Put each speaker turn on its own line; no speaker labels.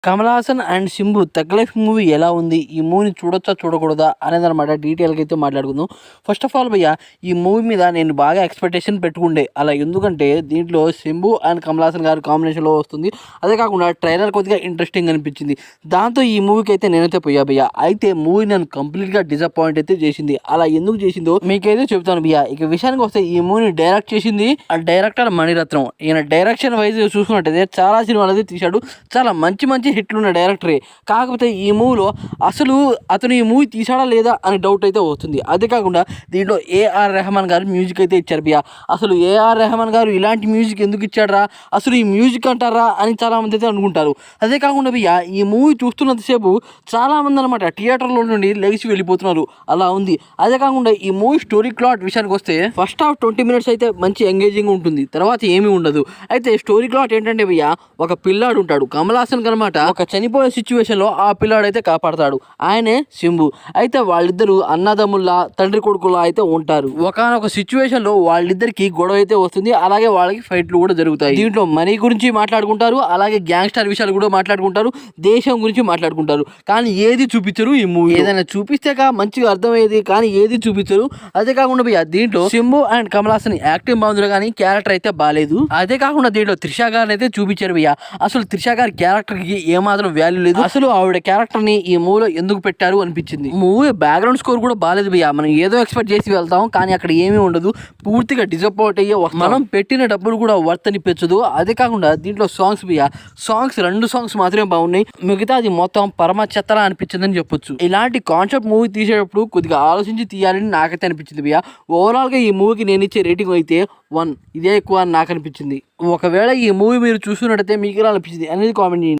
Kamal Haasan and Simbu 'తగ్ life' movie ఎలా ఉంది? ఈ మూవీని చూడొచ్చా? చూడకూడదా? అనేదనమాట డీటెయిల్‌గా అయితే మాట్లాడుకుందాం. ఫస్ట్ ఆఫ్ ఆల్ భయ్య, ఈ మూవీ మీద నేను బాగా ఎక్స్‌పెక్టేషన్ పెట్టుకుండే. అలా ఎందుకంటే దీంట్లో సింబు అండ్ కమల్ హాసన్ గారు కాంబినేషన్‌లో వస్తుంది. అదే కాకుండా ట్రైలర్ కొద్దిగా ఇంట్రెస్టింగ్ అనిపించింది. దాంతో ఈ మూవీకి అయితే నేనైతే పోయా భయ్య. అయితే మూవీ నన్ను కంప్లీట్‌గా డిసప్పాయింట్ అయితే చేసింది. అలా ఎందుకు చేసిందో మీకైతే చెప్తాను భయ్య. ఇక విషయానికి వస్తే ఈ మూవీని డైరెక్ట్ చేసింది ఆ డైరెక్టర్ మణిరత్నం. ఈయన డైరెక్షన్ వైజ్ చూసుకున్నట్టయితే చాలా సినిమాలు అయితే తీశాడు. చాలా మంచి మంచి హిట్లున్న డైరెక్టరే. కాకపోతే ఈ మూవీలో అసలు అతను ఈ మూవీ తీశాడా లేదా అని డౌట్ అయితే వస్తుంది. అదే కాకుండా దీంట్లో ఏఆర్ రెహమాన్ గారు మ్యూజిక్ అయితే ఇచ్చారు భయ్య. అసలు ఏఆర్ రెహమాన్ గారు ఇలాంటి మ్యూజిక్ ఎందుకు ఇచ్చాడరా, అసలు ఈ మ్యూజిక్ అంటారా అని చాలామంది అయితే అనుకుంటారు. అదే కాకుండా భయ్య, ఈ మూవీ చూస్తున్నంతసేపు చాలామంది అనమాట థియేటర్లో నుండి లెగిసి వెళ్ళిపోతున్నారు. అలా ఉంది. అదే కాకుండా ఈ మూవీ స్టోరీ ప్లాట్ విషయానికి వస్తే ఫస్ట్ హాఫ్ 20 మినిట్స్ అయితే మంచి ఎంగేజింగ్ ఉంటుంది. తర్వాత ఏమీ ఉండదు. అయితే స్టోరీ ప్లాట్ ఏంటంటే భయ్య, ఒక పిల్లాడు ఉంటాడు కమల్ హాసన్ కనమాట. ఒక చనిపోయే సిచ్యువేషన్లో ఆ పిల్లాడు అయితే కాపాడతాడు. ఆయనే సింబు. అయితే వాళ్ళిద్దరు అన్నదమ్ముల్లా తండ్రి కొడుకులా అయితే ఉంటారు. ఒకానొక సిచ్యువేషన్లో వాళ్ళిద్దరికి గొడవ అయితే వస్తుంది. అలాగే వాళ్ళకి ఫైట్లు కూడా జరుగుతాయి. దీంట్లో మనీ గురించి మాట్లాడుకుంటారు, అలాగే గ్యాంగ్స్టర్ విషయాలు కూడా మాట్లాడుకుంటారు, దేశం గురించి మాట్లాడుకుంటారు. కానీ ఏది చూపించరు ఈ మూవీ. ఏదైనా చూపిస్తేగా మంచిగా అర్థమయ్యేది, కానీ ఏది చూపించరు. అదే కాకుండా భయ్య, దీంట్లో సింబు అండ్ కమల్ హాసన్ యాక్టింగ్ బాగుంది, కానీ క్యారెక్టర్ అయితే బాగాలేదు. అదే కాకుండా దీంట్లో త్రిష గారిని అయితే చూపించారు భయ్య. అసలు త్రిష గారి క్యారెక్టర్ కి ఏమాత్రం వాల్యూ లేదు. అసలు ఆవిడ క్యారెక్టర్ ని ఈ మూవీలో ఎందుకు పెట్టారు అనిపించింది. మూవీ బ్యాక్గ్రౌండ్ స్కోర్ కూడా బాగాలేదు భయ్య. మనం ఏదో ఎక్స్పెక్ట్ చేసి వెళ్తాం, కానీ అక్కడ ఏమీ ఉండదు. పూర్తిగా డిసప్పాయింట్ అయ్యే మనం పెట్టిన డబ్బులు కూడా వర్త్ అనిపించదు. అదే కాకుండా దీంట్లో సాంగ్స్ భయ్య, సాంగ్స్ 2 సాంగ్స్ మాత్రమే బాగున్నాయి. మిగతాది మొత్తం పరమ చెత్తలా అనిపించిందని చెప్పొచ్చు. ఇలాంటి కాన్సెప్ట్ మూవీ తీసేటప్పుడు కొద్దిగా ఆలోచించి తీయాలని నాకైతే అనిపించింది భయ్య. ఓవరాల్ గా ఈ మూవీకి నేను ఇచ్చే రేటింగ్ అయితే 1. ఇదే ఎక్కువ అని నాకు అనిపించింది. ఒకవేళ ఈ మూవీ మీరు చూస్తున్నట్టయితే మీకు ఎలా అనిపించింది అనేది కామెంట్ చేయండి.